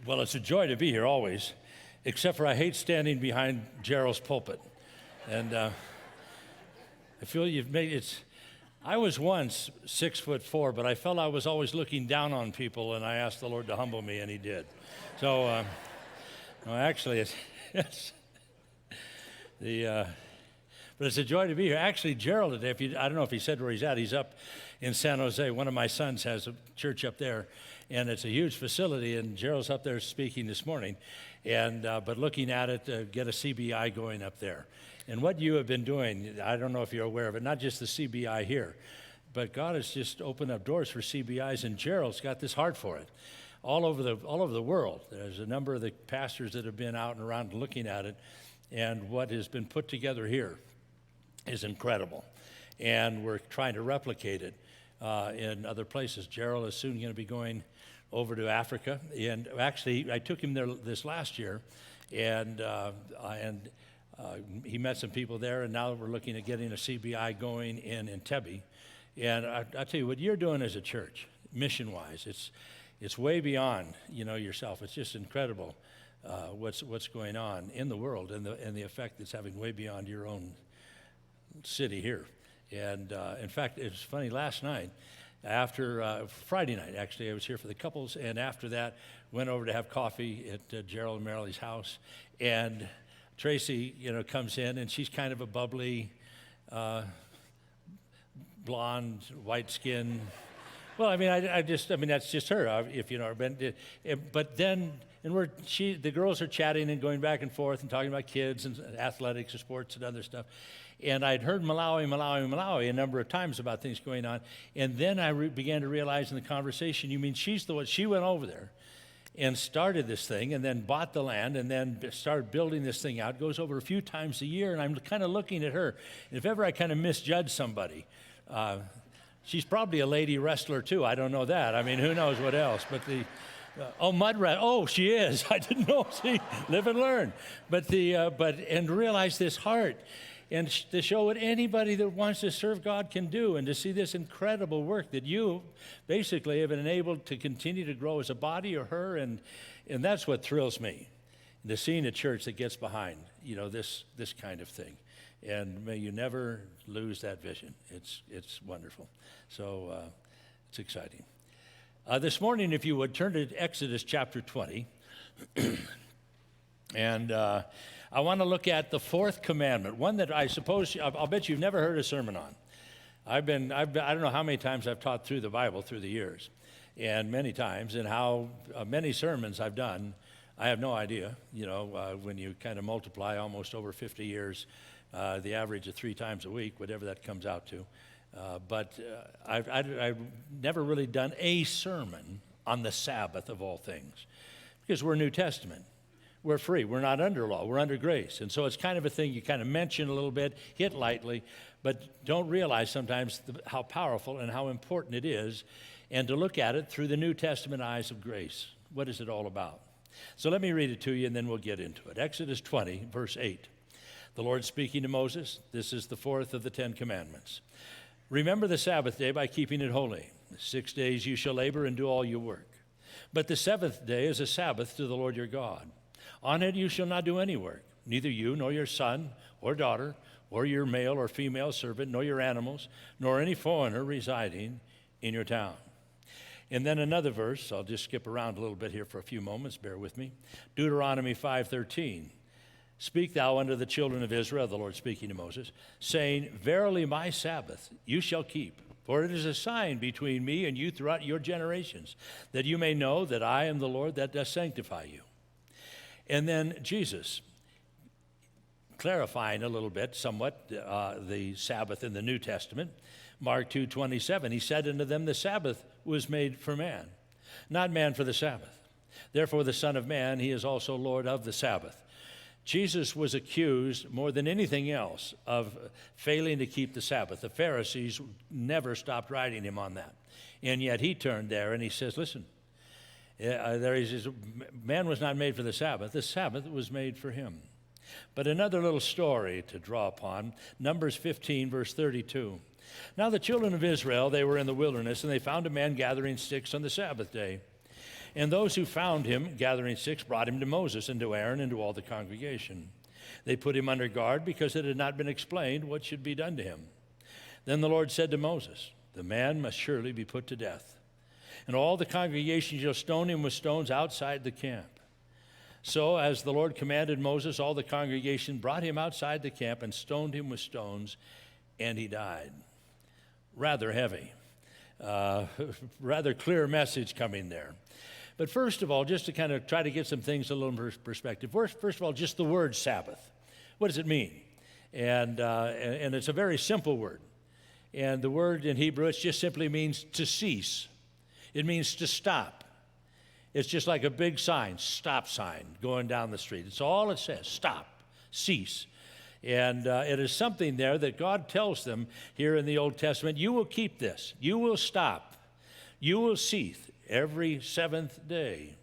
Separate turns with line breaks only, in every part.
Well, it's a joy to be here always, except for I hate standing behind Gerald's pulpit. And I feel you've made it. I was once 6'4", but I felt I was always looking down on people, and I asked the Lord to humble me, and He did. So, no, actually, but it's a joy to be here. Actually, Gerald today, I don't know if he said where he's at. He's up in San Jose. One of my sons has a church up there, and it's a huge facility, and Gerald's up there speaking this morning, and but looking at it, get a CBI going up there. And what you have been doing, I don't know if you're aware of it, not just the CBI here, but God has just opened up doors for CBIs, and Gerald's got this heart for it. All over the world, there's a number of the pastors that have been out and around looking at it, and what has been put together here is incredible. And we're trying to replicate it in other places. Gerald is soon going to be going over to Africa, and actually I took him there this last year, and he met some people there, and now we're looking at getting a CBI going in Entebbe. And I tell you, what you're doing as a church, mission-wise, it's way beyond yourself. It's just incredible what's going on in the world and the effect it's having way beyond your own city here. And in fact, it was funny, last night, after Friday night, actually, I was here for the couples, and after that, went over to have coffee at Gerald and Marilee's house, and Tracy, comes in, and she's kind of a bubbly, blonde, white skin. Well, I mean, that's just her, if you know her. But then, the girls are chatting and going back and forth and talking about kids and athletics and sports and other stuff. And I'd heard Malawi a number of times about things going on. And then I began to realize in the conversation, you mean she's the one, she went over there and started this thing and then bought the land and then started building this thing out. Goes over a few times a year, and I'm kind of looking at her. And if ever I kind of misjudge somebody, she's probably a lady wrestler too. I don't know that. I mean, who knows what else? But mud rat. Oh, she is. I didn't know. See, live and learn. And realize this heart, and to show what anybody that wants to serve God can do, and to see this incredible work that you basically have been enabled to continue to grow as a body, or her, and that's what thrills me, to seeing a church that gets behind this kind of thing. And may you never lose that vision. It's wonderful. So it's exciting. This morning, if you would, turn to Exodus chapter 20. And I want to look at the fourth commandment, one that I suppose, I'll bet you've never heard a sermon on. I don't know how many times I've taught through the Bible through the years, and many times, and how many sermons I've done, I have no idea. When you kind of multiply almost over 50 years, the average of 3 times a week, whatever that comes out to. But I've never really done a sermon on the Sabbath of all things, because we're New Testament. We're free. We're not under law. We're under grace. And so it's kind of a thing you kind of mention a little bit, hit lightly, but don't realize sometimes how powerful and how important it is, and to look at it through the New Testament eyes of grace. What is it all about? So let me read it to you, and then we'll get into it. Exodus 20, verse 8. The Lord speaking to Moses, this is the fourth of the 10 commandments. Remember the Sabbath day by keeping it holy. 6 days you shall labor and do all your work. But the seventh day is a Sabbath to the Lord your God. On it you shall not do any work, neither you nor your son or daughter, or your male or female servant, nor your animals, nor any foreigner residing in your town. And then another verse, I'll just skip around a little bit here for a few moments, bear with me. Deuteronomy 5:13. Speak thou unto the children of Israel, the Lord speaking to Moses, saying, Verily my Sabbath you shall keep, for it is a sign between me and you throughout your generations, that you may know that I am the Lord that does sanctify you. And then Jesus, clarifying a little bit, somewhat, the Sabbath in the New Testament, Mark 2:27, he said unto them, the Sabbath was made for man, not man for the Sabbath. Therefore the Son of Man, he is also Lord of the Sabbath. Jesus was accused more than anything else of failing to keep the Sabbath. The Pharisees never stopped writing him on that. And yet he turned there and he says, listen, man was not made for the Sabbath was made for him. But another little story to draw upon, Numbers 15, verse 32. Now the children of Israel, they were in the wilderness, and they found a man gathering sticks on the Sabbath day. And those who found him, gathering sticks, brought him to Moses and to Aaron and to all the congregation. They put him under guard because it had not been explained what should be done to him. Then the Lord said to Moses, "The man must surely be put to death. And all the congregation shall stone him with stones outside the camp." So, as the Lord commanded Moses, all the congregation brought him outside the camp and stoned him with stones, and he died. Rather heavy. Rather clear message coming there. But first of all, just to kind of try to get some things a little perspective. First of all, just the word Sabbath. What does it mean? And it's a very simple word. And the word in Hebrew, it just simply means to cease. It means to stop. It's just like a big sign, stop sign, going down the street. It's all it says, stop, cease. And it is something there that God tells them here in the Old Testament, you will keep this, you will stop, you will cease every seventh day.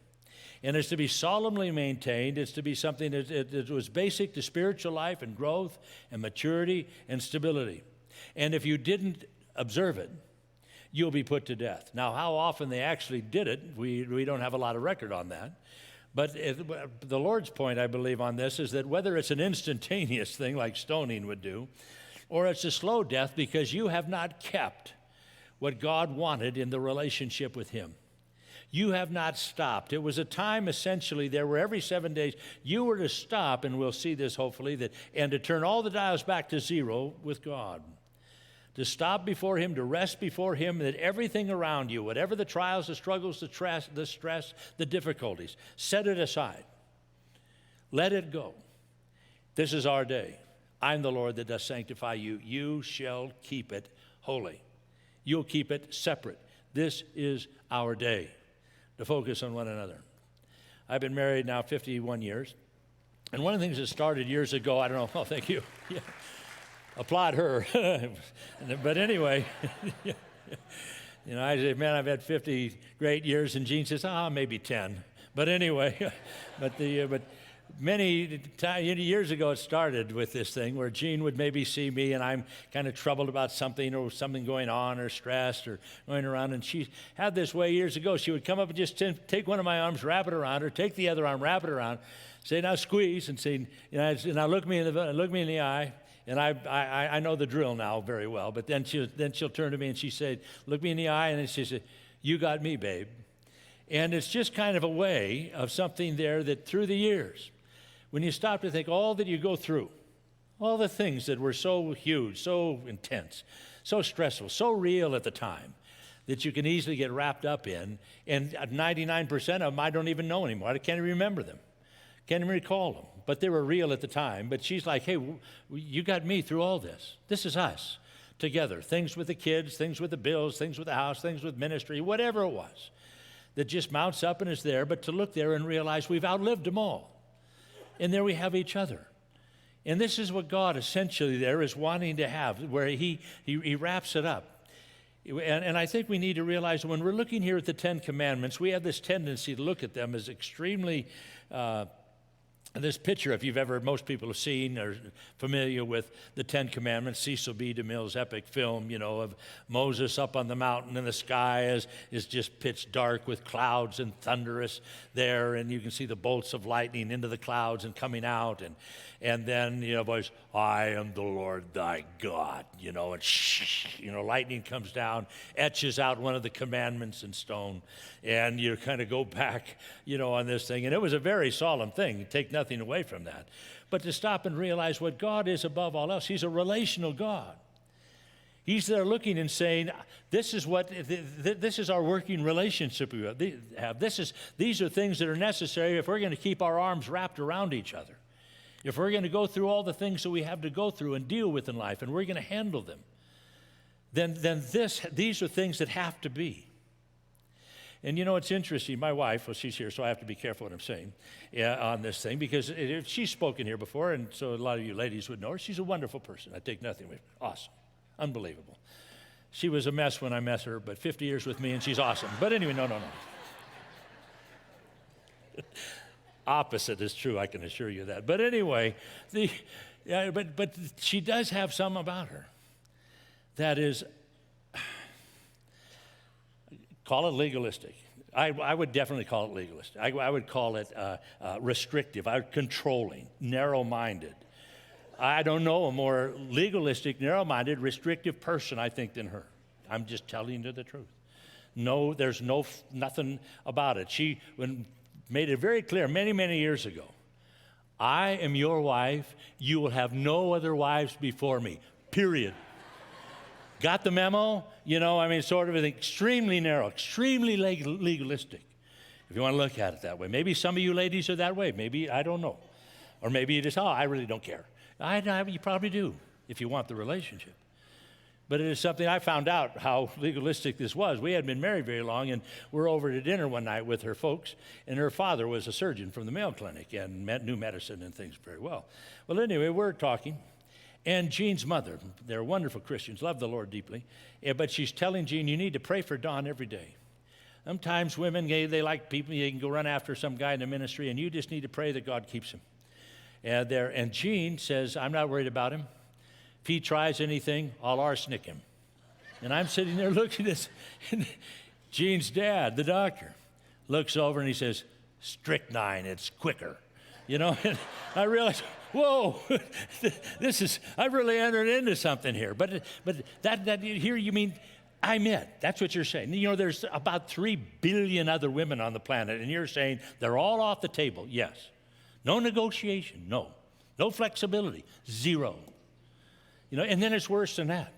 And it's to be solemnly maintained. It's to be something that was basic to spiritual life and growth and maturity and stability. And if you didn't observe it, you'll be put to death. Now, how often they actually did it, we don't have a lot of record on that. But the Lord's point, I believe, on this is that whether it's an instantaneous thing like stoning would do, or it's a slow death because you have not kept what God wanted in the relationship with him. You have not stopped. It was a time essentially there where every 7 days you were to stop, and we'll see this hopefully, and to turn all the dials back to zero with God. To stop before him, to rest before him, that everything around you, whatever the trials, the struggles, the stress, the difficulties, set it aside. Let it go. This is our day. I'm the Lord that does sanctify you. You shall keep it holy. You'll keep it separate. This is our day to focus on one another. I've been married now 51 years. And one of the things that started years ago, I don't know, thank you. Yeah. Applaud her. But anyway, I say, man, I've had 50 great years, and Jean says, maybe 10. But anyway, but many years ago it started with this thing where Jean would maybe see me and I'm kind of troubled about something or something going on or stressed or going around, and she had this way years ago. She would come up and just take one of my arms, wrap it around her, take the other arm, wrap it around, say, now squeeze, and say, now look me in the eye. And I know the drill now very well, but then she'll turn to me and she said, look me in the eye, and then she said, you got me, babe. And it's just kind of a way of something there that through the years, when you stop to think all that you go through, all the things that were so huge, so intense, so stressful, so real at the time, that you can easily get wrapped up in, and 99% of them I don't even know anymore. I can't even remember them. Can't even recall them, but they were real at the time. But she's like, hey, you got me through all this. This is us together. Things with the kids, things with the bills, things with the house, things with ministry, whatever it was that just mounts up and is there. But to look there and realize we've outlived them all. And there we have each other. And this is what God essentially there is wanting to have, where he wraps it up. And I think we need to realize when we're looking here at the Ten Commandments, we have this tendency to look at them as extremely this picture, if you've ever, most people have seen or familiar with the Ten Commandments, Cecil B. DeMille's epic film, of Moses up on the mountain, and the sky is just pitch dark with clouds and thunderous there, and you can see the bolts of lightning into the clouds and coming out, and then, voice, I am the Lord thy God, and lightning comes down, etches out one of the commandments in stone, and you kind of go back, on this thing. And it was a very solemn thing. Take nothing away from that. But to stop and realize what God is above all else, he's a relational God. He's there looking and saying, this is our working relationship we have. These are things that are necessary if we're going to keep our arms wrapped around each other. If we're going to go through all the things that we have to go through and deal with in life, and we're going to handle them, then these are things that have to be. And it's interesting, my wife, well, she's here, so I have to be careful what I'm saying on this thing, because she's spoken here before, and so a lot of you ladies would know her. She's a wonderful person. I take nothing away. Awesome. Unbelievable. She was a mess when I met her, but 50 years with me, and she's awesome. But anyway, no. Opposite is true, I can assure you that. But anyway, but she does have some about her that is, call it legalistic. I would definitely call it legalist. I would call it restrictive, controlling, narrow-minded. I don't know a more legalistic, narrow-minded, restrictive person, I think, than her. I'm just telling you the truth. No, there's nothing about it. She made it very clear many, many years ago. I am your wife. You will have no other wives before me, period. Got the memo? Sort of extremely narrow, extremely legalistic, if you want to look at it that way. Maybe some of you ladies are that way. Maybe, I don't know. Or maybe you just, I really don't care. You probably do, if you want the relationship. But it is something I found out how legalistic this was. We hadn't been married very long, and we're over to dinner one night with her folks, and her father was a surgeon from the Mayo Clinic and knew medicine and things very well. Well, anyway, we're talking, and Jean's mother, they're wonderful Christians, love the Lord deeply, but she's telling Jean, you need to pray for Don every day. Sometimes women, they like people, you can go run after some guy in the ministry, and you just need to pray that God keeps him. And Jean says, I'm not worried about him. If he tries anything, I'll arsenic him. And I'm sitting there looking at this. And Jean's dad, the doctor, looks over and he says, strychnine, it's quicker. And I realized, whoa, I've really entered into something here. But that here you mean, I'm it. That's what you're saying. There's about 3 billion other women on the planet, and you're saying they're all off the table. Yes. No negotiation, no. No flexibility, zero. And then it's worse than that.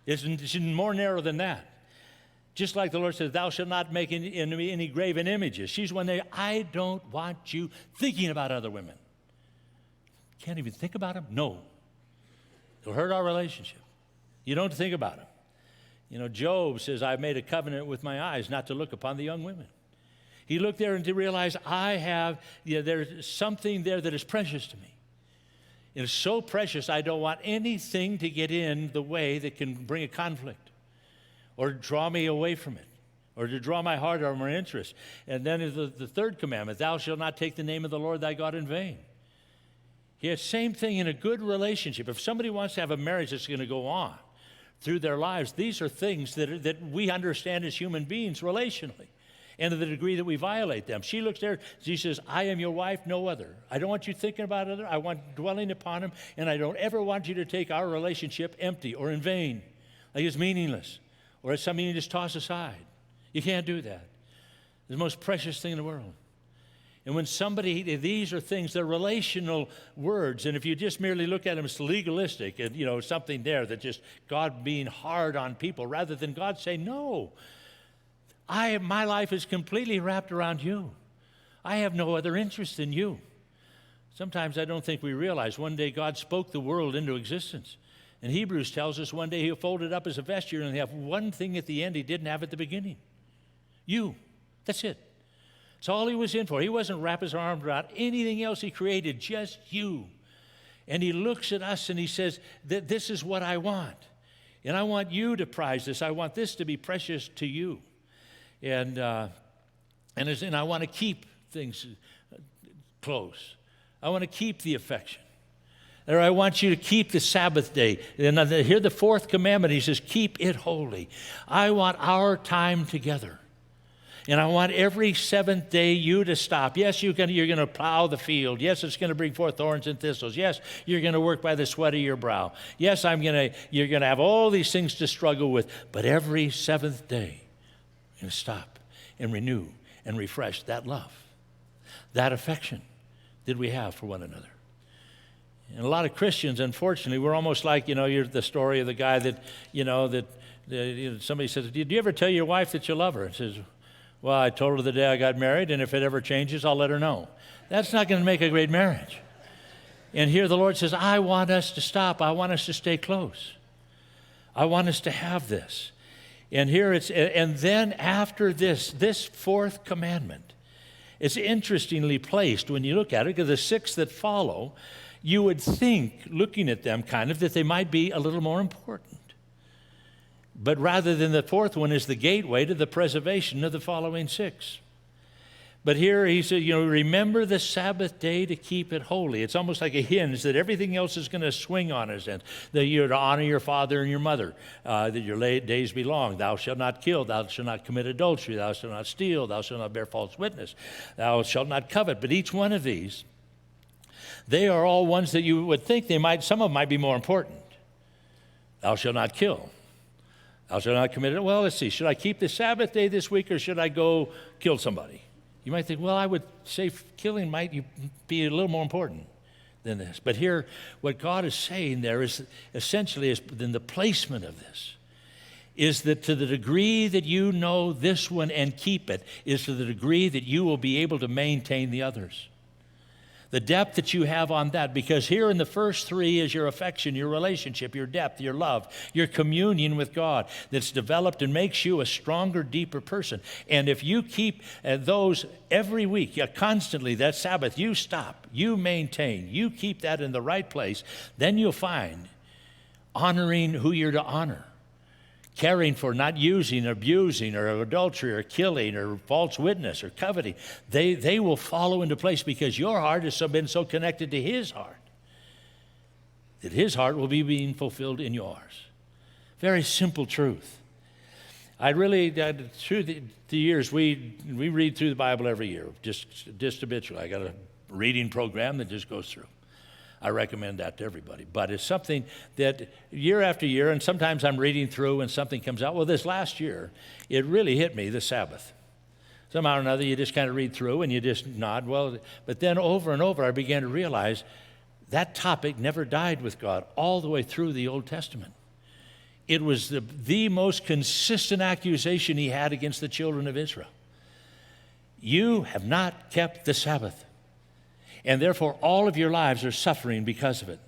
It's more narrow than that. Just like the Lord says, thou shalt not make any graven images. She's one there, I don't want you thinking about other women. Can't even think about them? No. It'll hurt our relationship. You don't think about them. Job says, I've made a covenant with my eyes not to look upon the young women. He looked there and to realize there's something there that is precious to me. It is so precious, I don't want anything to get in the way that can bring a conflict or draw me away from it or to draw my heart or my interest. And then is the third commandment, thou shalt not take the name of the Lord thy God in vain. Yeah, same thing in a good relationship. If somebody wants to have a marriage that's going to go on through their lives, these are things that we understand as human beings relationally. And to the degree that we violate them. She looks there, she says, I am your wife, no other. I don't want you thinking about other. I want dwelling upon him, and I don't ever want you to take our relationship empty or in vain, like it's meaningless, or it's something you just toss aside. You can't do that. It's the most precious thing in the world. And when these are things, they're relational words, and if you just merely look at them as legalistic, and something there that just God being hard on people, rather than God saying, no, my life is completely wrapped around you. I have no other interest in you. Sometimes I don't think we realize one day God spoke the world into existence. And Hebrews tells us one day he'll fold it up as a vesture and have one thing at the end he didn't have at the beginning. You. That's it. That's all he was in for. He wasn't wrapping his arms around anything else he created, just you. And he looks at us and he says, this is what I want. And I want you to prize this. I want this to be precious to you. And I want to keep things close. I want to keep the affection. Or I want you to keep the Sabbath day. And here the fourth commandment, he says, keep it holy. I want our time together. And I want every seventh day you to stop. Yes, you're going to plow the field. Yes, it's going to bring forth thorns and thistles. Yes, you're going to work by the sweat of your brow. Yes, you're going to have all these things to struggle with. But every seventh day, and stop and renew and refresh that love, that affection that we have for one another. And a lot of Christians, unfortunately, we're almost like, you're the story of the guy that somebody says, did you ever tell your wife that you love her? And says, well, I told her the day I got married, and if it ever changes, I'll let her know. That's not going to make a great marriage. And here the Lord says, I want us to stop. I want us to stay close. I want us to have this. And and then after this fourth commandment, it's interestingly placed when you look at it, because the six that follow, you would think, looking at them kind of, that they might be a little more important. But rather than the fourth one is the gateway to the preservation of the following six. But here he said, remember the Sabbath day to keep it holy. It's almost like a hinge that everything else is going to swing on us. And that you're to honor your father and your mother, that your days be long. Thou shalt not kill. Thou shalt not commit adultery. Thou shalt not steal. Thou shalt not bear false witness. Thou shalt not covet. But each one of these, they are all ones that you would think some of them might be more important. Thou shalt not kill. Thou shalt not commit it. Well, let's see. Should I keep the Sabbath day this week or should I go kill somebody? You might think, well, I would say killing might be a little more important than this. But here, what God is saying there is essentially, in the placement of this, is that to the degree that you know this one and keep it, is to the degree that you will be able to maintain the others. The depth that you have on that, because here in the first three is your affection, your relationship, your depth, your love, your communion with God that's developed and makes you a stronger, deeper person. And if you keep those every week, constantly, that Sabbath, you stop, you maintain, you keep that in the right place, then you'll find honoring who you're to honor. Caring for, not using, abusing, or adultery, or killing, or false witness, or coveting. They will follow into place because your heart has been so connected to His heart that His heart will be being fulfilled in yours. Very simple truth. Through the years, we read through the Bible every year, just habitually. I got a reading program that just goes through. I recommend that to everybody. But it's something that year after year, and sometimes I'm reading through and something comes out. Well, this last year, it really hit me, the Sabbath. Somehow or another, you just kind of read through and you just nod. Well, but then over and over, I began to realize that topic never died with God all the way through the Old Testament. It was the most consistent accusation He had against the children of Israel. You have not kept the Sabbath. And therefore, all of your lives are suffering because of it.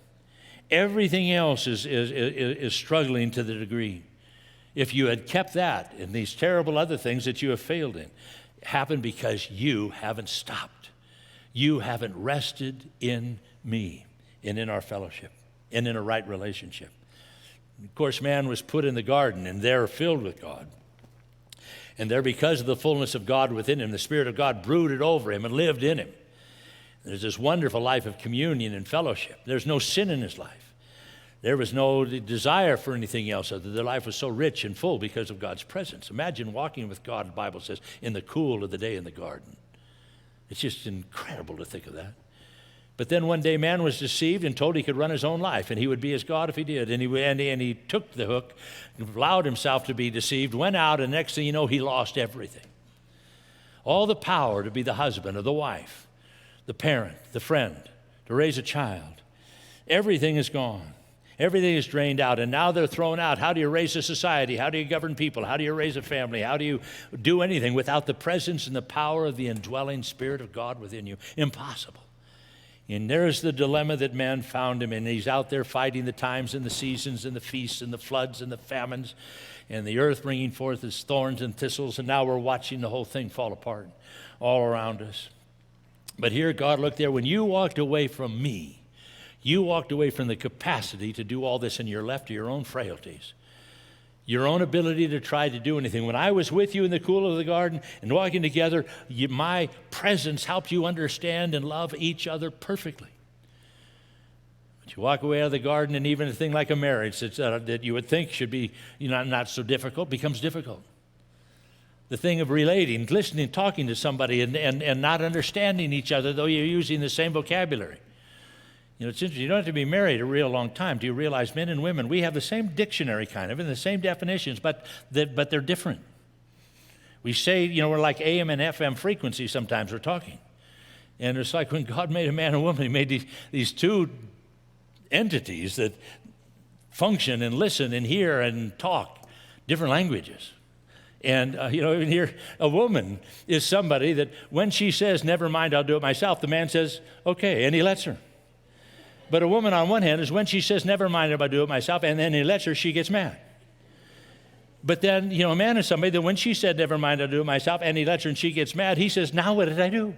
Everything else is struggling to the degree. If you had kept that and these terrible other things that you have failed in, happened because you haven't stopped. You haven't rested in me and in our fellowship and in a right relationship. Of course, man was put in the garden, and they're filled with God. And there, because of the fullness of God within him, the Spirit of God brooded over him and lived in him. There's this wonderful life of communion and fellowship. There's no sin in his life. There was no desire for anything else. Their life was so rich and full because of God's presence. Imagine walking with God, the Bible says, in the cool of the day in the garden. It's just incredible to think of that. But then one day man was deceived and told he could run his own life and he would be as God if he did. And he took the hook, allowed himself to be deceived, went out, and next thing you know, he lost everything. All the power to be the husband or the wife, the parent, the friend, to raise a child. Everything is gone. Everything is drained out, and now they're thrown out. How do you raise a society? How do you govern people? How do you raise a family? How do you do anything without the presence and the power of the indwelling Spirit of God within you? Impossible. And there's the dilemma that man found him in. He's out there fighting the times and the seasons and the feasts and the floods and the famines and the earth bringing forth its thorns and thistles, and now we're watching the whole thing fall apart all around us. But here God looked there. When you walked away from me, you walked away from the capacity to do all this, and you're left to your own frailties, your own ability to try to do anything. When I was with you in the cool of the garden and walking together, my presence helped you understand and love each other perfectly. But you walk away out of the garden, and even a thing like a marriage that you would think should be not so difficult becomes difficult. The thing of relating, listening, talking to somebody and not understanding each other, though you're using the same vocabulary. It's interesting. You don't have to be married a real long time. Do you realize men and women, we have the same dictionary kind of and the same definitions, but they're different. We say, we're like AM and FM frequencies sometimes we're talking. And it's like when God made a man and woman, He made these two entities that function and listen and hear and talk different languages. And, even here, a woman is somebody that when she says, never mind, I'll do it myself, the man says, okay, and he lets her. But a woman on one hand is when she says, never mind, I'll do it myself, and then he lets her, she gets mad. But then, a man is somebody that when she said, never mind, I'll do it myself, and he lets her and she gets mad, he says, now what did I do?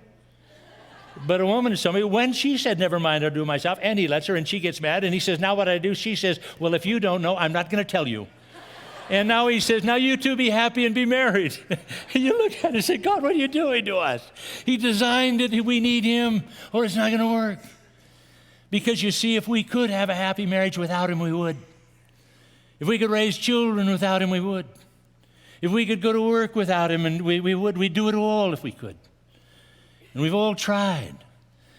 But a woman is somebody, when she said, never mind, I'll do it myself, and he lets her and she gets mad, and he says, now what did I do? She says, well, if you don't know, I'm not going to tell you. And now he says, now you two be happy and be married. And you look at it and say, God, what are you doing to us? He designed it. We need him or it's not going to work. Because you see, if we could have a happy marriage without him, we would. If we could raise children without him, we would. If we could go to work without him, and we would, we'd do it all if we could. And we've all tried.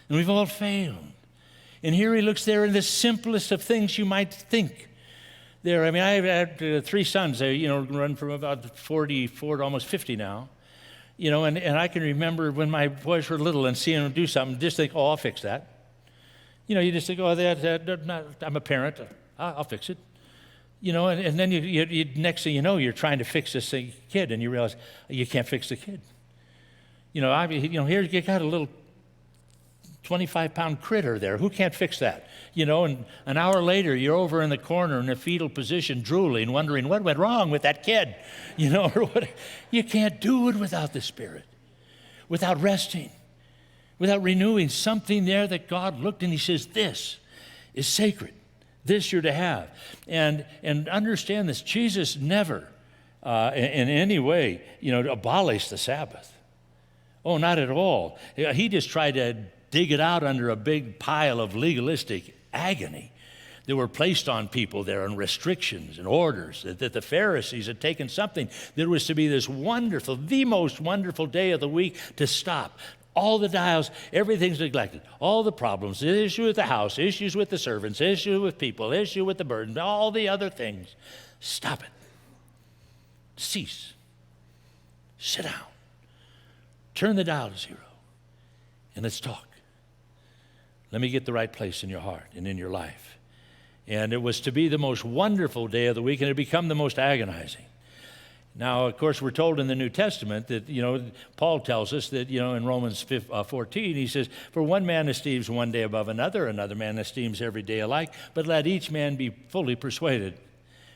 And we've all failed. And here he looks there in the simplest of things you might think. There, I mean, I've had 3 sons. They, run from about 44 to almost 50 now. And I can remember when my boys were little and seeing them do something, just think, oh, I'll fix that. You just think, oh, I'm a parent. I'll fix it. And then you next thing you know, you're trying to fix this kid, and you realize you can't fix the kid. Here you got a little 25-pound critter there. Who can't fix that? And an hour later, you're over in the corner in a fetal position, drooling, wondering what went wrong with that kid, or what. You can't do it without the Spirit, without resting, without renewing something there that God looked and he says, this is sacred. This you're to have. And understand this, Jesus never in any way, abolished the Sabbath. Oh, not at all. He just tried to dig it out under a big pile of legalistic agony that were placed on people there, and restrictions and orders, that the Pharisees had taken something that was to be this wonderful, the most wonderful day of the week, to stop. All the dials, everything's neglected. All the problems, the issue with the house, issues with the servants, issue with people, issue with the burden, all the other things. Stop it. Cease. Sit down. Turn the dial to 0. And let's talk. Let me get the right place in your heart and in your life. And it was to be the most wonderful day of the week, and it had become the most agonizing. Now, of course, we're told in the New Testament that, Paul tells us that, in Romans 14, he says, for one man esteems one day above another man esteems every day alike, but let each man be fully persuaded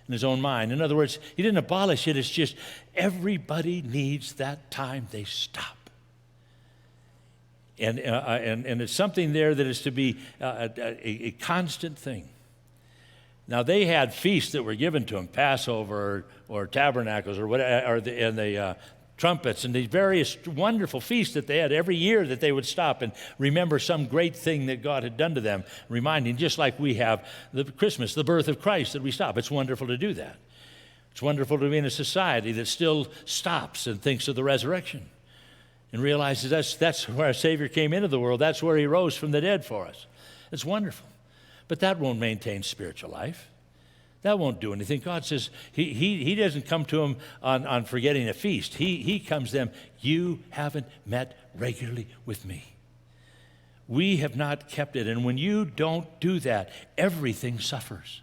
in his own mind. In other words, he didn't abolish it, it's just everybody needs that time they stop. And it's something there that is to be a constant thing. Now, they had feasts that were given to them, Passover or Tabernacles or whatever, and the trumpets and these various wonderful feasts that they had every year that they would stop and remember some great thing that God had done to them, reminding, just like we have the Christmas, the birth of Christ, that we stop. It's wonderful to do that. It's wonderful to be in a society that still stops and thinks of the resurrection and realizes that's where our Savior came into the world. That's where he rose from the dead for us. It's wonderful. But that won't maintain spiritual life. That won't do anything. God says he doesn't come to them on forgetting a feast. He comes to them, you haven't met regularly with me. We have not kept it. And when you don't do that, everything suffers.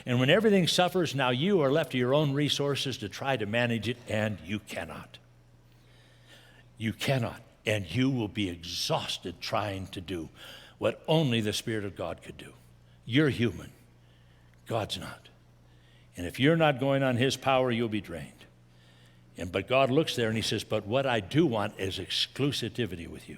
And when everything suffers, now you are left to your own resources to try to manage it, and you cannot. You cannot. And you will be exhausted trying to do what only the Spirit of God could do. You're human. God's not. And if you're not going on his power, you'll be drained. But God looks there and he says, but what I do want is exclusivity with you.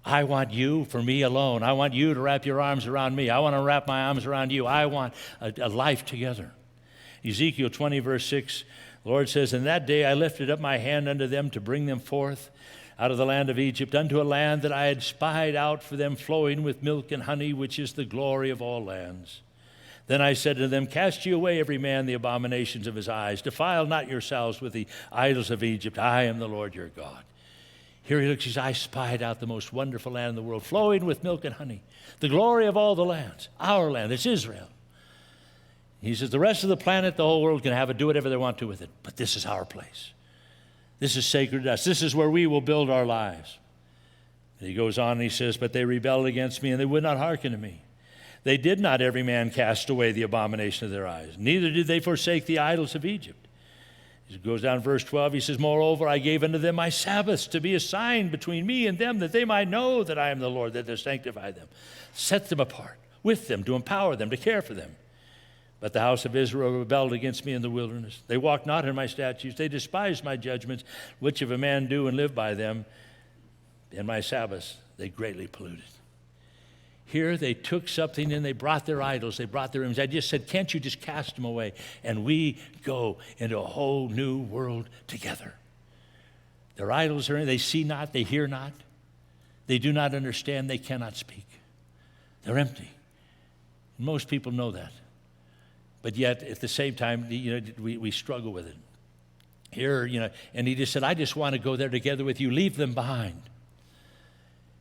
I want you for me alone. I want you to wrap your arms around me. I want to wrap my arms around you. I want a life together. Ezekiel 20, verse 6, the Lord says, in that day I lifted up my hand unto them to bring them forth out of the land of Egypt, unto a land that I had spied out for them, flowing with milk and honey, which is the glory of all lands. Then I said to them, cast ye away every man the abominations of his eyes. Defile not yourselves with the idols of Egypt. I am the Lord your God. Here he looks, he says, I spied out the most wonderful land in the world, flowing with milk and honey, the glory of all the lands, our land, it's Israel. He says, the rest of the planet, the whole world can have it, do whatever they want to with it, but this is our place. This is sacred to us. This is where we will build our lives. And he goes on and he says, but they rebelled against me and they would not hearken to me. They did not every man cast away the abomination of their eyes. Neither did they forsake the idols of Egypt. He goes down to verse 12. He says, moreover, I gave unto them my Sabbaths to be a sign between me and them, that they might know that I am the Lord, that they sanctify them. Set them apart with them, to empower them, to care for them. But the house of Israel rebelled against me in the wilderness. They walked not in my statutes. They despised my judgments, which if a man do and live by them, and my Sabbaths they greatly polluted. Here they took something and they brought their idols, they brought their images. I just said, can't you just cast them away? And we go into a whole new world together. Their idols are, they see not, they hear not, they do not understand, they cannot speak. They're empty. Most people know that. But yet, at the same time, we struggle with it. Here, and he just said, I just want to go there together with you. Leave them behind.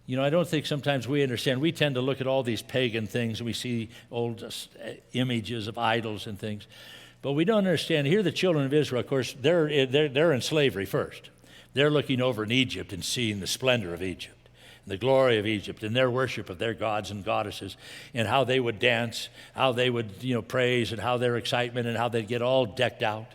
I don't think sometimes we understand. We tend to look at all these pagan things, and we see old images of idols and things. But we don't understand. Here, the children of Israel, of course, they're in slavery first. They're looking over in Egypt and seeing the splendor of Egypt, the glory of Egypt, and their worship of their gods and goddesses, and how they would dance, how they would, praise, and how their excitement, and how they'd get all decked out,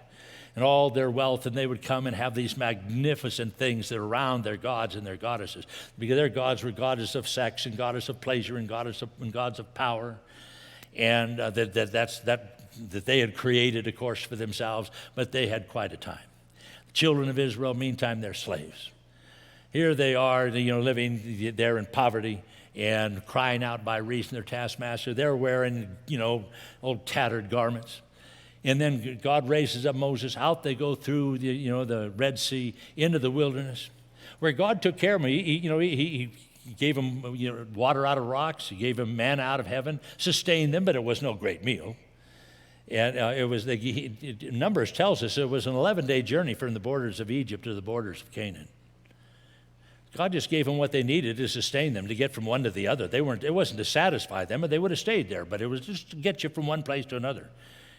and all their wealth, and they would come and have these magnificent things that are around their gods and their goddesses, because their gods were goddesses of sex, and goddess of pleasure, and gods of power, and that they had created, of course, for themselves, but they had quite a time. The children of Israel, meantime, they're slaves. Here they are, living there in poverty and crying out by reason of their taskmaster. They're wearing, old tattered garments. And then God raises up Moses. Out they go through the Red Sea into the wilderness, where God took care of them. He gave them water out of rocks. He gave them manna out of heaven, sustained them, but it was no great meal. And Numbers tells us it was an 11-day journey from the borders of Egypt to the borders of Canaan. God just gave them what they needed to sustain them, to get from one to the other. It wasn't to satisfy them, but they would have stayed there, but it was just to get you from one place to another.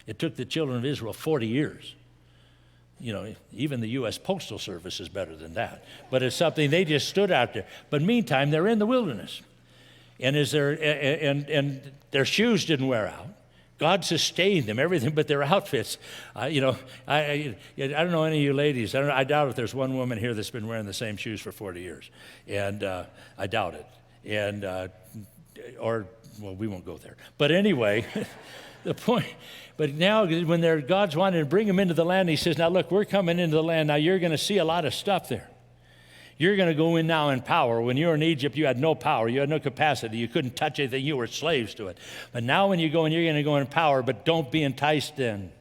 It took the children of Israel 40 years. Even the U.S. Postal Service is better than that. But it's something, they just stood out there. But meantime, they're in the wilderness. And their shoes didn't wear out. God sustained them, everything but their outfits. I don't know any of you ladies. I doubt if there's one woman here that's been wearing the same shoes for 40 years. And I doubt it. And, we won't go there. But anyway, the point, but now when God's wanting to bring them into the land, he says, now look, we're coming into the land. Now you're going to see a lot of stuff there. You're going to go in now in power. When you were in Egypt, you had no power. You had no capacity. You couldn't touch anything. You were slaves to it. But now when you go in, you're going to go in power, but don't be enticed then.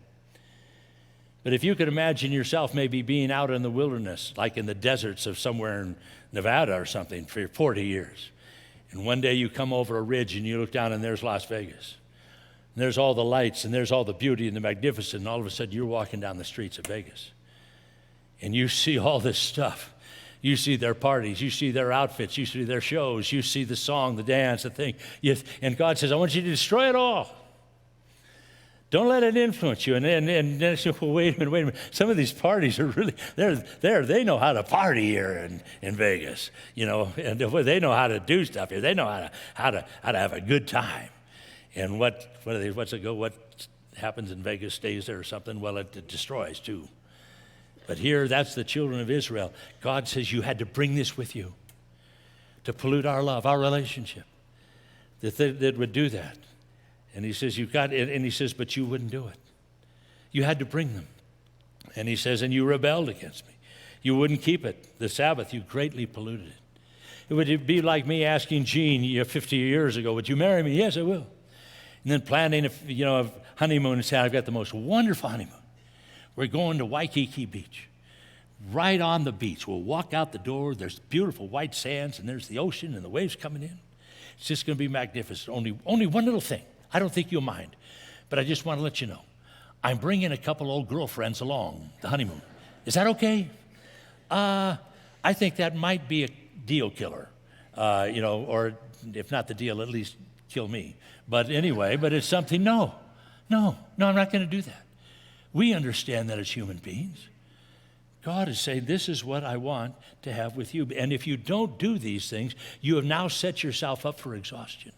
But if you could imagine yourself maybe being out in the wilderness, like in the deserts of somewhere in Nevada or something for 40 years. And one day you come over a ridge and you look down and there's Las Vegas. And there's all the lights and there's all the beauty and the magnificence. And all of a sudden you're walking down the streets of Vegas. And you see all this stuff. You see their parties, you see their outfits, you see their shows, you see the song, the dance, the thing. And God says, I want you to destroy it all. Don't let it influence you. And then well, wait a minute. Some of these parties are really, they know how to party here in Vegas, and they know how to do stuff here. They know how to have a good time. And what happens in Vegas stays there or something? Well, it destroys too. But here, that's the children of Israel. God says you had to bring this with you to pollute our love, our relationship, that would do that. And he says, and he says, but you wouldn't do it. You had to bring them. And he says, and you rebelled against me. You wouldn't keep it. The Sabbath, you greatly polluted it. It would be like me asking Jean 50 years ago, would you marry me? Yes, I will. And then planning a honeymoon and saying, I've got the most wonderful honeymoon. We're going to Waikiki Beach, right on the beach. We'll walk out the door. There's beautiful white sands, and there's the ocean and the waves coming in. It's just going to be magnificent. Only one little thing. I don't think you'll mind, but I just want to let you know. I'm bringing a couple old girlfriends along the honeymoon. Is that okay? I think that might be a deal killer, or if not the deal, at least kill me. But anyway, it's something. No, I'm not going to do that. We understand that as human beings. God is saying, this is what I want to have with you. And if you don't do these things, you have now set yourself up for exhaustion.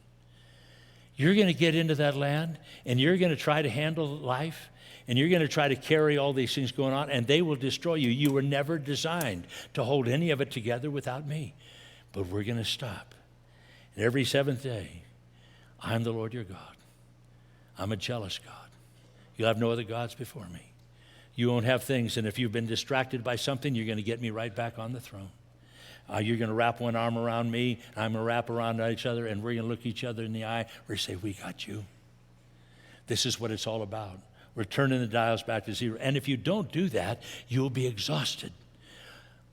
You're going to get into that land, and you're going to try to handle life, and you're going to try to carry all these things going on, and they will destroy you. You were never designed to hold any of it together without me. But we're going to stop. And every seventh day, I'm the Lord your God. I'm a jealous God. You'll have no other gods before me. You won't have things, and if you've been distracted by something, you're going to get me right back on the throne. You're going to wrap one arm around me, I'm going to wrap around each other, and we're going to look each other in the eye. We're going to say, we got you. This is what it's all about. We're turning the dials back to zero. And if you don't do that, you'll be exhausted.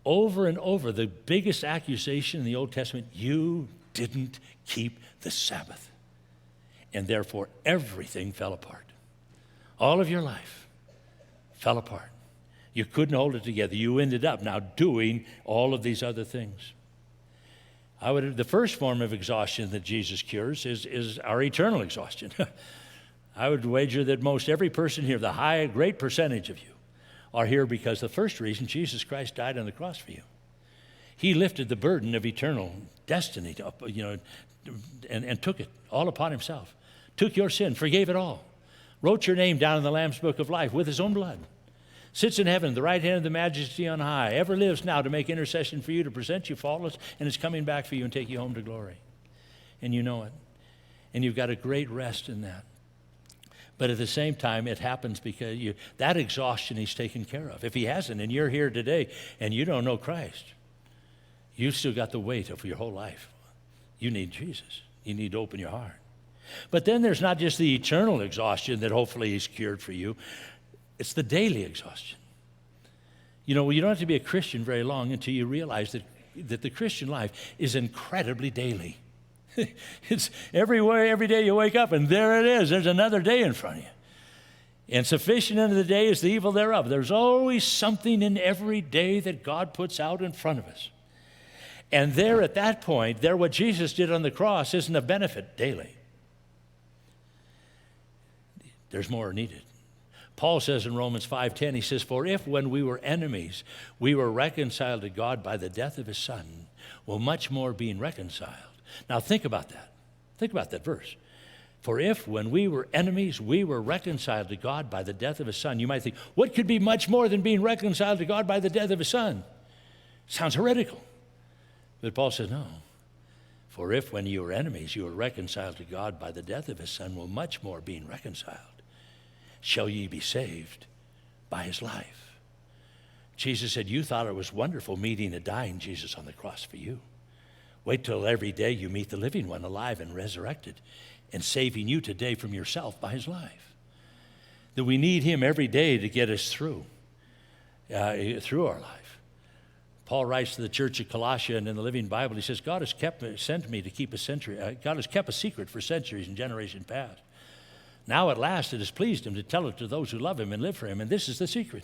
Over and over, the biggest accusation in the Old Testament, you didn't keep the Sabbath. And therefore, everything fell apart. All of your life fell apart. You couldn't hold it together. You ended up now doing all of these other things. The first form of exhaustion that Jesus cures is our eternal exhaustion. I would wager that most every person here, the great percentage of you, are here because the first reason Jesus Christ died on the cross for you. He lifted the burden of eternal destiny, and took it all upon himself. Took your sin, forgave it all. Wrote your name down in the Lamb's Book of Life with his own blood. Sits in heaven, the right hand of the Majesty on high, ever lives now to make intercession for you, to present you faultless, and is coming back for you and take you home to glory. And you know it. And you've got a great rest in that. But at the same time, it happens because that exhaustion he's taken care of. If he hasn't, and you're here today and you don't know Christ, you've still got the weight of your whole life. You need Jesus. You need to open your heart. But then there's not just the eternal exhaustion that hopefully he's cured for you. It's the daily exhaustion. You don't have to be a Christian very long until you realize that the Christian life is incredibly daily. It's every day you wake up, and there it is. There's another day in front of you. And sufficient unto the day is the evil thereof. There's always something in every day that God puts out in front of us. And there at that point, what Jesus did on the cross isn't a benefit daily. There's more needed. Paul says in Romans 5:10, he says, for if when we were enemies, we were reconciled to God by the death of his Son, well, much more being reconciled. Now think about that. Think about that verse. For if when we were enemies, we were reconciled to God by the death of his Son. You might think, what could be much more than being reconciled to God by the death of his Son? Sounds heretical. But Paul says, no. For if when you were enemies, you were reconciled to God by the death of his Son, well, much more being reconciled, shall ye be saved by his life. Jesus said, you thought it was wonderful meeting a dying Jesus on the cross for you. Wait till every day you meet the living one, alive and resurrected, and saving you today from yourself by his life. That we need him every day to get us through our life. Paul writes to the church at Colossia, and in the Living Bible, he says, God has sent me to keep God has kept a secret for centuries and generations past. Now at last it has pleased him to tell it to those who love him and live for him. And this is the secret,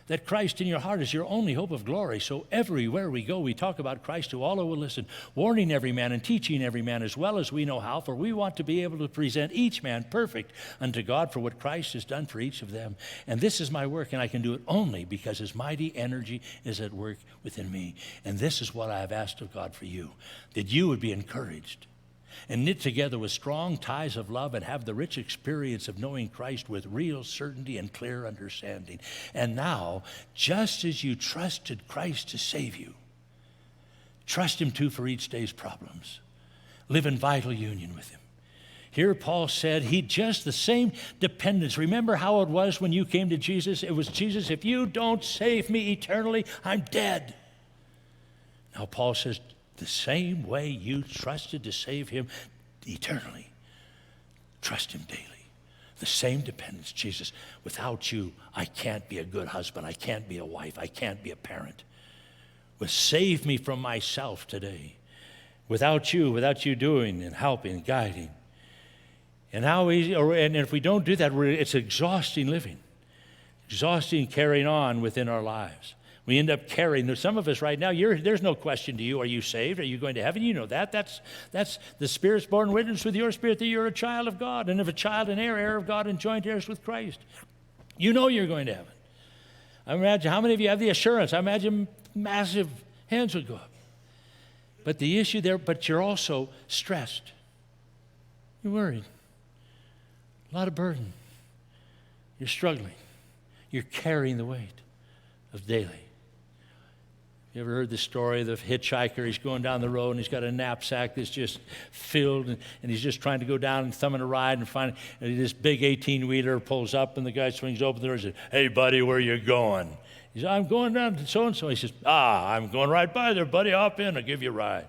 that Christ in your heart is your only hope of glory. So everywhere we go, we talk about Christ to all who will listen, warning every man and teaching every man as well as we know how, for we want to be able to present each man perfect unto God for what Christ has done for each of them. And this is my work, and I can do it only because his mighty energy is at work within me. And this is what I have asked of God for you, that you would be encouraged and knit together with strong ties of love and have the rich experience of knowing Christ with real certainty and clear understanding. And now, just as you trusted Christ to save you, trust him too for each day's problems. Live in vital union with him. Here Paul said he just the same dependence. Remember how it was when you came to Jesus? It was, Jesus, if you don't save me eternally, I'm dead. Now Paul says, the same way you trusted to save him eternally, trust him daily. The same dependence. Jesus, without you, I can't be a good husband. I can't be a wife. I can't be a parent. But save me from myself today. Without you doing and helping and guiding. And if we don't do that, it's exhausting living. Exhausting carrying on within our lives. We end up carrying. Some of us right now, there's no question to you. Are you saved? Are you going to heaven? You know that. That's the Spirit's born witness with your spirit that you're a child of God. And if a child, an heir of God, and joint heirs with Christ. You know you're going to heaven. I imagine how many of you have the assurance? I imagine massive hands would go up. But the issue there, but you're also stressed. You're worried. A lot of burden. You're struggling. You're carrying the weight of daily. You ever heard the story of the hitchhiker? He's going down the road and he's got a knapsack that's just filled, and he's just trying to go down and thumbing a ride, and finally this big 18-wheeler pulls up and the guy swings open the door and says, hey buddy, where you going? He said, I'm going down to so-and-so. He says, I'm going right by there, buddy. Hop in. I'll give you a ride.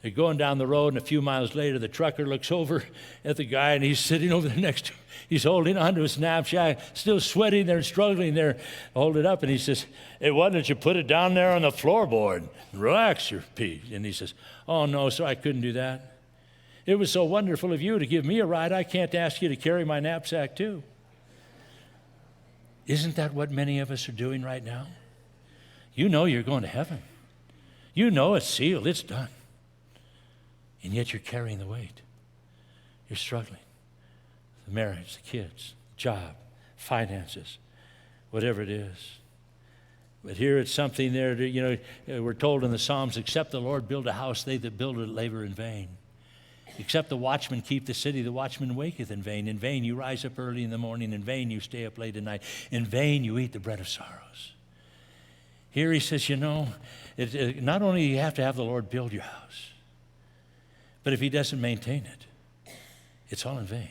They're going down the road, and a few miles later, the trucker looks over at the guy, and he's sitting over there next to him. He's holding onto his knapsack, still sweating there, struggling there, hold it up. And he says, hey, why don't you put it down there on the floorboard? Relax your piece. And he says, oh, no, sir, I couldn't do that. It was so wonderful of you to give me a ride. I can't ask you to carry my knapsack, too. Isn't that what many of us are doing right now? You know you're going to heaven. You know it's sealed. It's done. And yet you're carrying the weight. You're struggling. The marriage, the kids, the job, finances, whatever it is. But here it's something there, we're told in the Psalms, except the Lord build a house, they that build it labor in vain. Except the watchman keep the city, the watchman waketh in vain. In vain you rise up early in the morning. In vain you stay up late at night. In vain you eat the bread of sorrows. Here he says, not only do you have to have the Lord build your house, but if he doesn't maintain it, it's all in vain.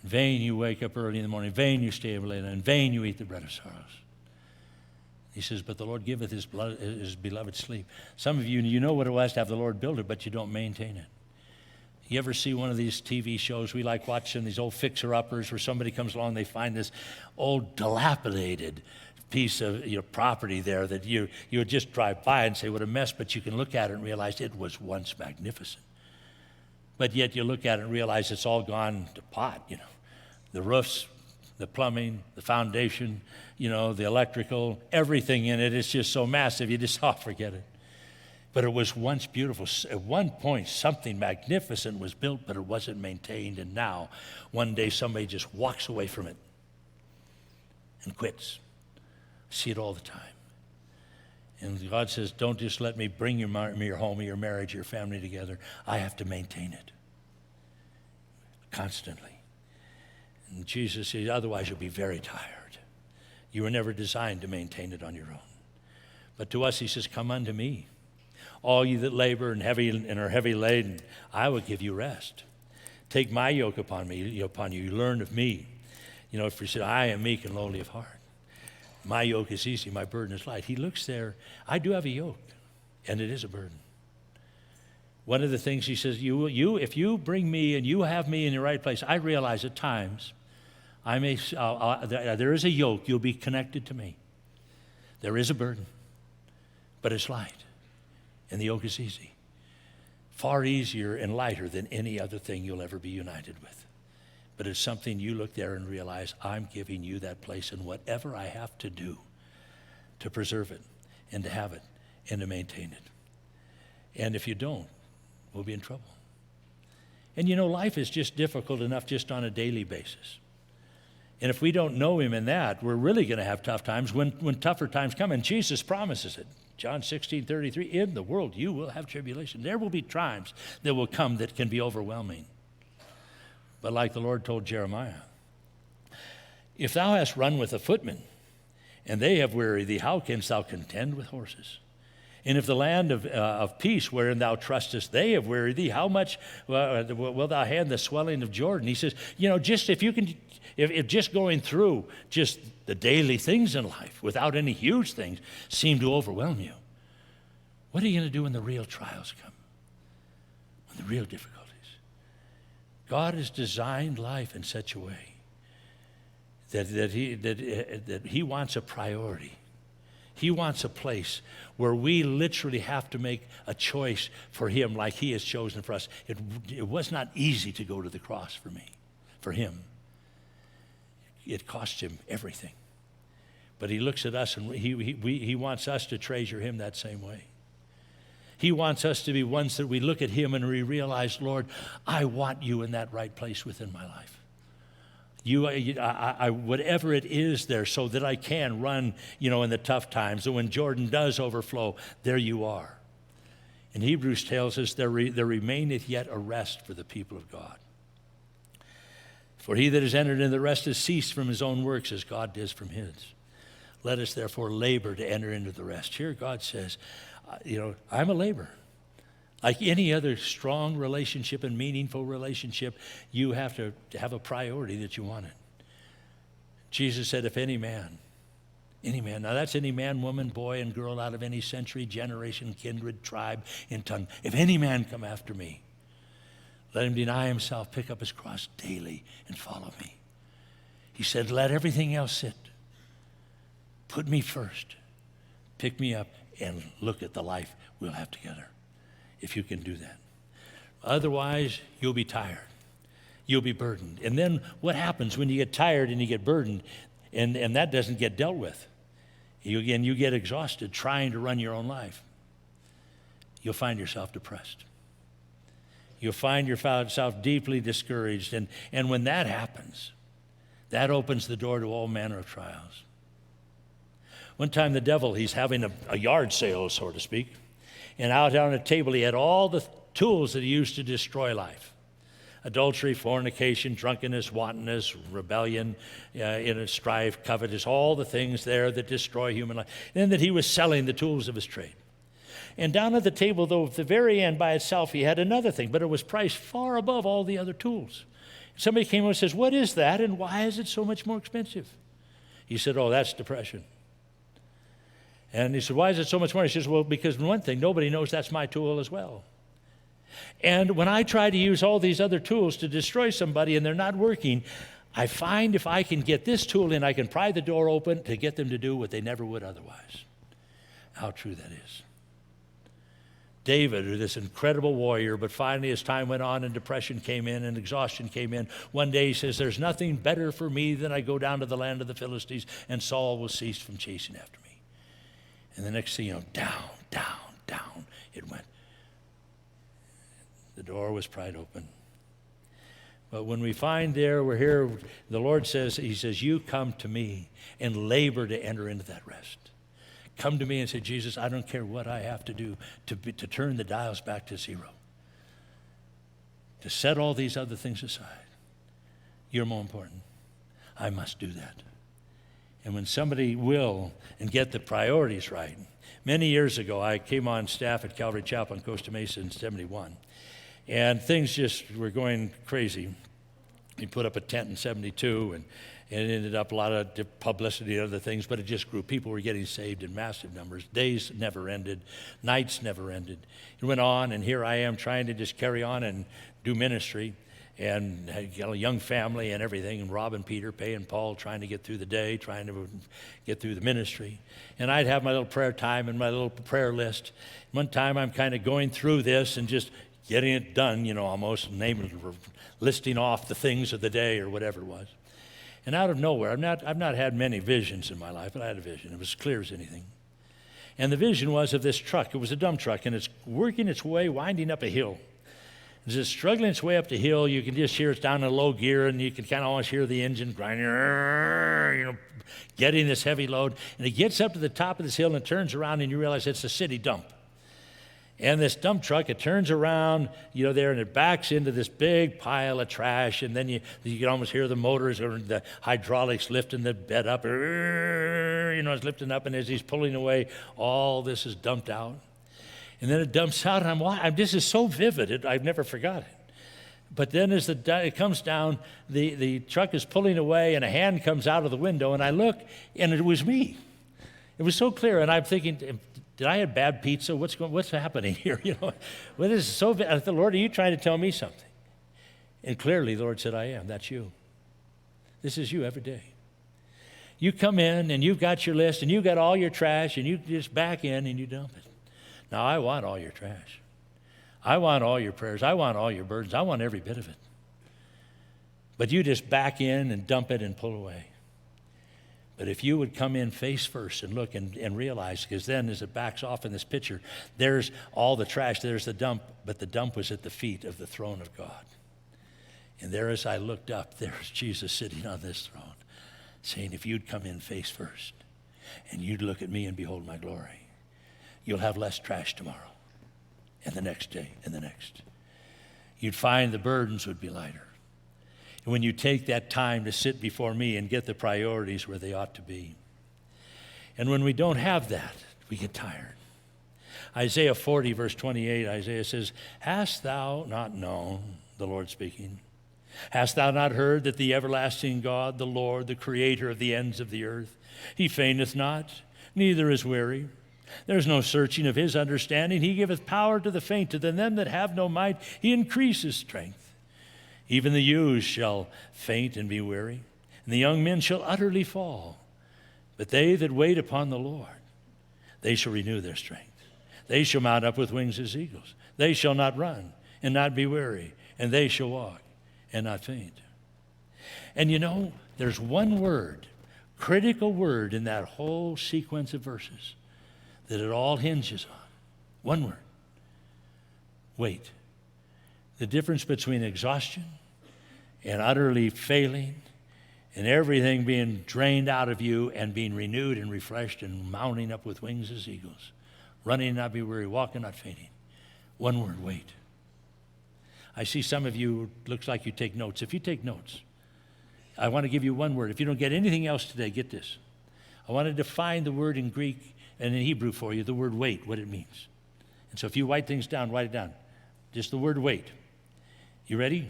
In vain you wake up early in the morning. In vain you stay up late at night. In vain you eat the bread of sorrows. He says, but the Lord giveth his beloved sleep. Some of you know what it was to have the Lord build it, but you don't maintain it. You ever see one of these TV shows? We like watching these old fixer-uppers where somebody comes along, they find this old dilapidated piece of property there that you would just drive by and say, what a mess, but you can look at it and realize it was once magnificent. But yet you look at it and realize it's all gone to pot, The roofs, the plumbing, the foundation, the electrical, everything in it is just so massive, you just, forget it. But it was once beautiful. At one point, something magnificent was built, but it wasn't maintained. And now, one day, somebody just walks away from it and quits. I see it all the time. And God says, don't just let me bring your home, your marriage, your family together. I have to maintain it constantly. And Jesus says, otherwise you'll be very tired. You were never designed to maintain it on your own. But to us, he says, come unto me. All you that labor and are heavy laden, I will give you rest. Take my yoke upon you. Learn of me. For he said, I am meek and lowly of heart. My yoke is easy, my burden is light. He looks there. I do have a yoke, and it is a burden. One of the things he says, if you bring me and you have me in the right place, I realize at times there is a yoke. You'll be connected to me. There is a burden, but it's light. And the yoke is easy. Far easier and lighter than any other thing you'll ever be united with. But it's something you look there and realize, I'm giving you that place, and whatever I have to do to preserve it and to have it and to maintain it. And if you don't, we'll be in trouble. And life is just difficult enough just on a daily basis. And if we don't know him in that, we're really going to have tough times when tougher times come. And Jesus promises it. John 16:33, in the world you will have tribulation. There will be times that will come that can be overwhelming. But like the Lord told Jeremiah, if thou hast run with a footman, and they have wearied thee, how canst thou contend with horses? And if the land of peace wherein thou trustest, they have wearied thee, how much will thou hand the swelling of Jordan? He says, just if just going through just the daily things in life without any huge things seem to overwhelm you, what are you going to do when the real trials come? When the real difficulties? God has designed life in such a way that he wants a priority. He wants a place where we literally have to make a choice for him like he has chosen for us. It was not easy to go to the cross for him. It cost him everything. But he looks at us and he wants us to treasure him that same way. He wants us to be ones that we look at him and we realize, Lord, I want you in that right place within my life. Whatever it is there, so that I can run, in the tough times. And when Jordan does overflow, there you are. And Hebrews tells us there remaineth yet a rest for the people of God. For he that has entered into the rest has ceased from his own works as God does from his. Let us therefore labor to enter into the rest. Here God says, I'm a laborer. Like any other strong relationship and meaningful relationship, you have to have a priority that you want it. Jesus said, if any man Any man. Now that's any man, woman, boy, and girl out of any century, generation, kindred, tribe, and tongue. If any man come after me, let him deny himself, pick up his cross daily, and follow me. He said, let everything else sit. Put me first. Pick me up and look at the life we'll have together, if you can do that. Otherwise, you'll be tired. You'll be burdened. And then what happens when you get tired and you get burdened and that doesn't get dealt with? You get exhausted trying to run your own life. You'll find yourself depressed. You'll find yourself deeply discouraged. And when that happens, that opens the door to all manner of trials. One time the devil, he's having a yard sale, so to speak, and out on a table he had all the tools that he used to destroy life. Adultery, fornication, drunkenness, wantonness, rebellion, strife, covetous, all the things there that destroy human life. And that he was selling the tools of his trade. And down at the table, though, at the very end by itself, he had another thing, but it was priced far above all the other tools. Somebody came over and says, what is that, and why is it so much more expensive? He said, oh, that's depression. And he said, why is it so much more? He says, well, because one thing, nobody knows that's my tool as well. And when I try to use all these other tools to destroy somebody and they're not working, I find if I can get this tool in, I can pry the door open to get them to do what they never would otherwise. How true that is. David, this incredible warrior, but finally as time went on and depression came in and exhaustion came in, one day he says, there's nothing better for me than I go down to the land of the Philistines, and Saul will cease from chasing after me. And the next thing you know, down, down, down it went. The door was pried open. But when we find there, we're here, the Lord says, he says, you come to me and labor to enter into that rest. Come to me and say, Jesus, I don't care what I have to do to turn the dials back to zero. To set all these other things aside. You're more important. I must do that. And when somebody will and get the priorities right. Many years ago, I came on staff at Calvary Chapel in Costa Mesa in 71. And things just were going crazy. We put up a tent in 72, and it ended up a lot of publicity and other things, but it just grew. People were getting saved in massive numbers. Days never ended. Nights never ended. It went on, and here I am trying to just carry on and do ministry, and had a young family and everything, and Rob and Peter, Pay and Paul trying to get through the day, trying to get through the ministry. And I'd have my little prayer time and my little prayer list. One time I'm kind of going through this and just getting it done, almost listing off the things of the day or whatever it was. And out of nowhere, I've not had many visions in my life, but I had a vision. It was as clear as anything. And the vision was of this truck. It was a dump truck, and it's working its way, winding up a hill. As it's struggling its way up the hill, you can just hear it's down in low gear, and you can kind of almost hear the engine grinding, getting this heavy load. And it gets up to the top of this hill and turns around, and you realize it's a city dump. And this dump truck, it turns around, there, and it backs into this big pile of trash. And then you can almost hear the motors or the hydraulics lifting the bed up. It's lifting up, and as he's pulling away, all this is dumped out. And then it dumps out, and this is so vivid, I've never forgot it. But then as it comes down, the truck is pulling away, and a hand comes out of the window, and I look, and it was me. It was so clear, and I'm thinking, did I have bad pizza? What's happening here? This is so. I thought, Lord, are you trying to tell me something? And clearly, the Lord said, I am. That's you. This is you every day. You come in and you've got your list and you've got all your trash and you just back in and you dump it. Now I want all your trash. I want all your prayers. I want all your burdens. I want every bit of it. But you just back in and dump it and pull away. But if you would come in face first and look and realize, because then as it backs off in this picture, there's all the trash, there's the dump, but the dump was at the feet of the throne of God. And there as I looked up, there's Jesus sitting on this throne, saying, if you'd come in face first, and you'd look at me and behold my glory, you'll have less trash tomorrow, and the next day, and the next. You'd find the burdens would be lighter. And when you take that time to sit before me and get the priorities where they ought to be. And when we don't have that, we get tired. Isaiah 40, verse 28, Isaiah says, hast thou not known, the Lord speaking, Hast thou not heard that the everlasting God, the Lord, the creator of the ends of the earth, he fainteth not, neither is weary. There is no searching of his understanding. He giveth power to the faint, to them that have no might he increaseth strength. Even the youths shall faint and be weary, and the young men shall utterly fall. But they that wait upon the Lord, they shall renew their strength. They shall mount up with wings as eagles. They shall not run and not be weary, and they shall walk and not faint. And you know, there's one word, critical word in that whole sequence of verses that it all hinges on. One word. Wait. The difference between exhaustion and utterly failing and everything being drained out of you and being renewed and refreshed and mounting up with wings as eagles. Running and not be weary, walking not fainting. One word, wait. I see some of you, looks like you take notes. If you take notes, I want to give you one word. If you don't get anything else today, get this. I want to define the word in Greek and in Hebrew for you, the word wait, what it means. And so if you write things down, write it down. Just the word wait. You ready?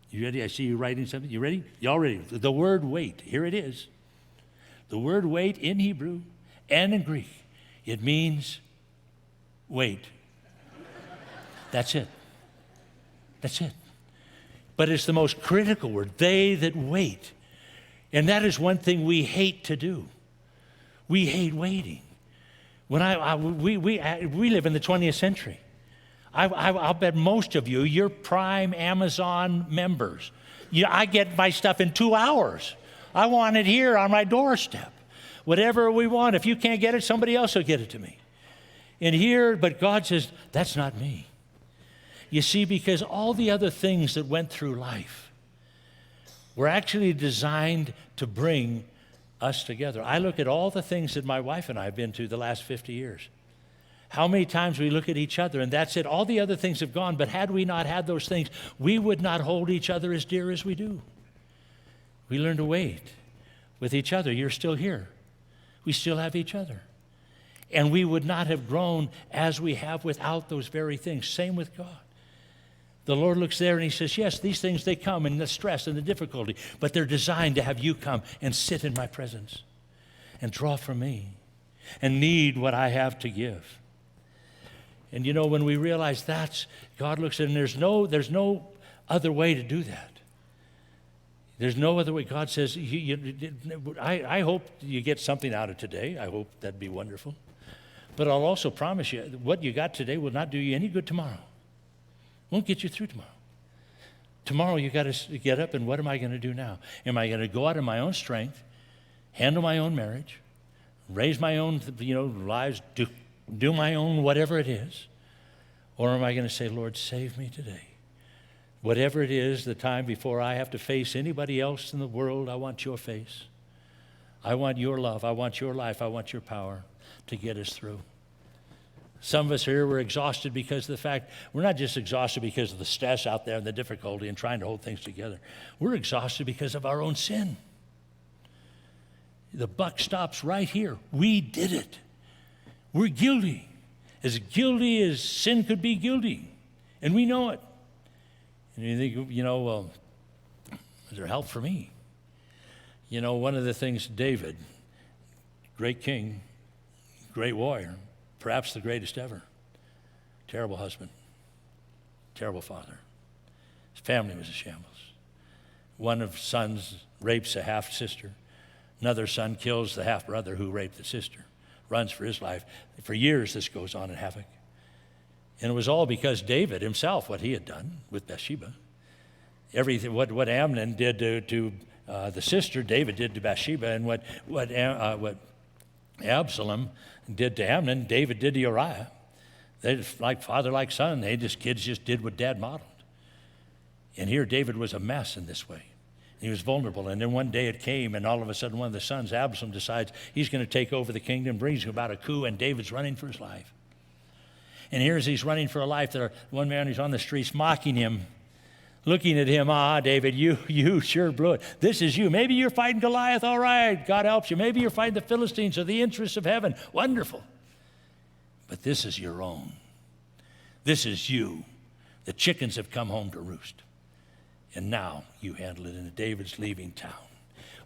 You ready? I see you writing something. You ready? Y'all ready? The word wait, here it is. The word wait in Hebrew and in Greek, it means wait. That's it. That's it. But it's the most critical word, they that wait. And that is one thing we hate to do. We hate waiting. When we live in the 20th century. I'll bet most of you, you're prime Amazon members. I get my stuff in 2 hours. I want it here on my doorstep. Whatever we want, if you can't get it, somebody else will get it to me. And here, but God says, that's not me. You see, because all the other things that went through life were actually designed to bring us together. I look at all the things that my wife and I have been to the last 50 years. How many times we look at each other and that's it. All the other things have gone, but had we not had those things, we would not hold each other as dear as we do. We learn to wait with each other. You're still here. We still have each other. And we would not have grown as we have without those very things. Same with God. The Lord looks there and he says, yes, these things, they come in the stress and the difficulty, but they're designed to have you come and sit in my presence and draw from me and need what I have to give. And you know, when we realize that's, God looks at it and there's no other way to do that. There's no other way. God says, I hope you get something out of today. I hope that'd be wonderful. But I'll also promise you, what you got today will not do you any good tomorrow. Won't get you through tomorrow. Tomorrow you got to get up and what am I going to do now? Am I going to go out in my own strength, handle my own marriage, raise my own lives, do my own whatever it is? Or am I going to say, Lord, save me today? Whatever it is, the time before I have to face anybody else in the world, I want your face. I want your love. I want your life. I want your power to get us through. Some of us here, we're exhausted because of the fact, we're not just exhausted because of the stress out there and the difficulty and trying to hold things together. We're exhausted because of our own sin. The buck stops right here. We did it. We're guilty as sin could be guilty. And we know it. And you think, well, is there help for me? One of the things David, great king, great warrior, perhaps the greatest ever. Terrible husband. Terrible father. His family was a shambles. One of his sons rapes a half-sister. Another son kills the half-brother who raped the sister. Runs for his life. For years this goes on in havoc. And it was all because David himself, what he had done with Bathsheba. Everything, what Amnon did to the sister, David did to Bathsheba. And what Absalom did to Amnon, David did to Uriah. They just like father, like son. Kids just did what dad modeled. And here David was a mess in this way. He was vulnerable. And then one day it came, and all of a sudden one of the sons, Absalom, decides he's going to take over the kingdom, brings about a coup, and David's running for his life. And here as he's running for a life, one man who's on the streets mocking him, looking at him, David, you sure blew it. This is you. Maybe you're fighting Goliath, all right, God helps you. Maybe you're fighting the Philistines or the interests of heaven, wonderful. But this is your own. This is you. The chickens have come home to roost. And now you handle it. And David's leaving town.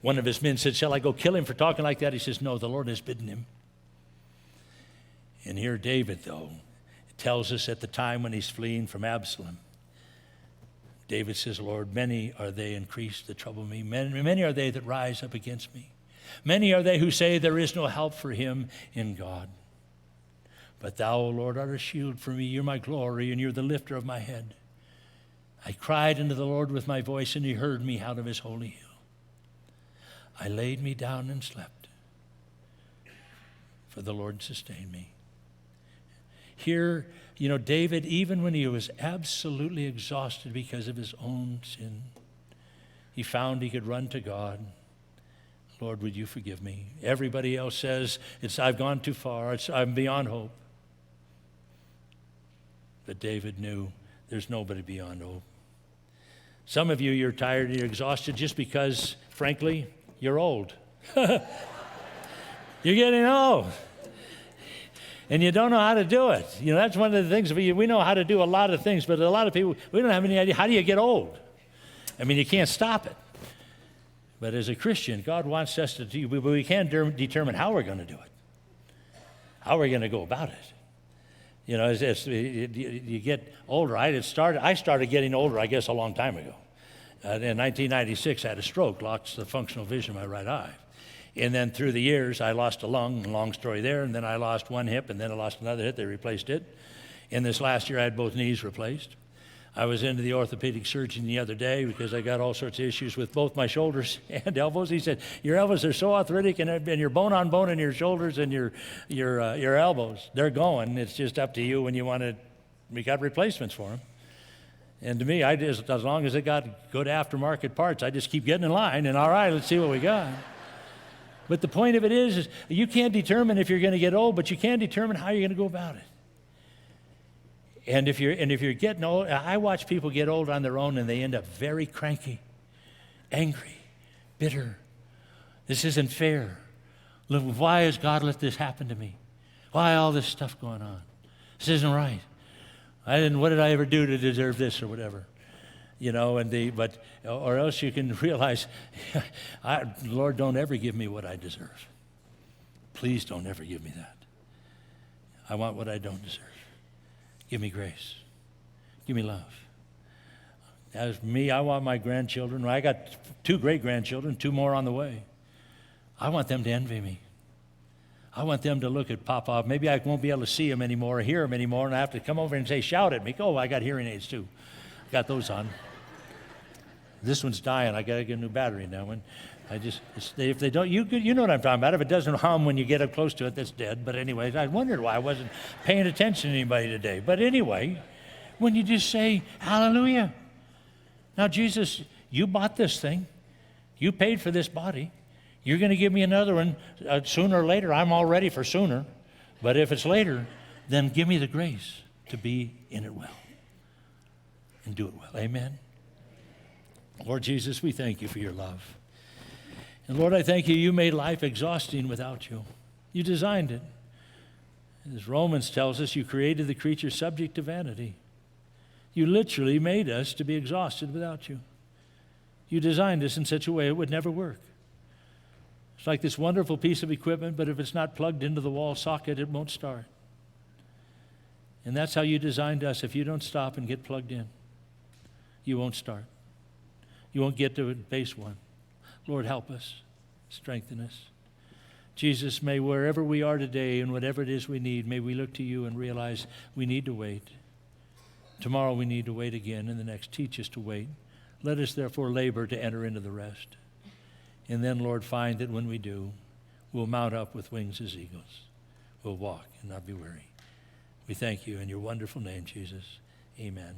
One of his men said, shall I go kill him for talking like that? He says, no, the Lord has bidden him. And here David, though, tells us at the time when he's fleeing from Absalom, David says, Lord, many are they increased that trouble me. Many are they that rise up against me. Many are they who say there is no help for him in God. But thou, O Lord, art a shield for me. You're my glory, and you're the lifter of my head. I cried unto the Lord with my voice, and he heard me out of his holy hill. I laid me down and slept, for the Lord sustained me. Here, David, even when he was absolutely exhausted because of his own sin, he found he could run to God. Lord, would you forgive me? Everybody else says, I've gone too far. I'm beyond hope. But David knew there's nobody beyond hope. Some of you, you're tired, you're exhausted just because, frankly, you're old. You're getting old. And you don't know how to do it. That's one of the things. We know how to do a lot of things, but a lot of people, we don't have any idea. How do you get old? You can't stop it. But as a Christian, God wants us to do, but we can't determine how we're going to do it. How we're going to go about it. As you get older. I started getting older, I guess, a long time ago. In 1996, I had a stroke, lost the functional vision of my right eye. And then through the years, I lost a lung, long story there, and then I lost one hip, and then I lost another hip. They replaced it. In this last year, I had both knees replaced. I was into the orthopedic surgeon the other day because I got all sorts of issues with both my shoulders and elbows. He said, your elbows are so arthritic, and you're bone on bone in your shoulders and your elbows. They're going. It's just up to you when you want to. We got replacements for them. And to me, as long as it got good aftermarket parts, I just keep getting in line, and all right, let's see what we got. But the point of it is you can't determine if you're going to get old, but you can determine how you're going to go about it. And if you're getting old, I watch people get old on their own, and they end up very cranky, angry, bitter. This isn't fair. Why has God let this happen to me? Why all this stuff going on? This isn't right. What did I ever do to deserve this or whatever? Or else you can realize, Lord, don't ever give me what I deserve. Please don't ever give me that. I want what I don't deserve. Give me grace. Give me love. As me, I want my grandchildren. I got 2 great-grandchildren, 2 more on the way. I want them to envy me. I want them to look at Papa. Maybe I won't be able to see him anymore or hear him anymore, and I have to come over and say, shout at me. Oh, I got hearing aids too. Got those on. This one's dying. I got to get a new battery in that one. If they don't, you know what I'm talking about. If it doesn't hum when you get up close to it, that's dead. But anyways, I wondered why I wasn't paying attention to anybody today. But anyway, when you just say, hallelujah. Now, Jesus, you bought this thing. You paid for this body. You're going to give me another one sooner or later. I'm all ready for sooner. But if it's later, then give me the grace to be in it well and do it well. Amen. Lord Jesus, we thank you for your love. And Lord, I thank you, you made life exhausting without you. You designed it. As Romans tells us, you created the creature subject to vanity. You literally made us to be exhausted without you. You designed us in such a way it would never work. It's like this wonderful piece of equipment, but if it's not plugged into the wall socket, it won't start. And that's how you designed us. If you don't stop and get plugged in, you won't start. You won't get to base 1. Lord, help us. Strengthen us. Jesus, may wherever we are today and whatever it is we need, may we look to you and realize we need to wait. Tomorrow we need to wait again, and the next teach us to wait. Let us therefore labor to enter into the rest. And then, Lord, find that when we do, we'll mount up with wings as eagles. We'll walk and not be weary. We thank you in your wonderful name, Jesus. Amen.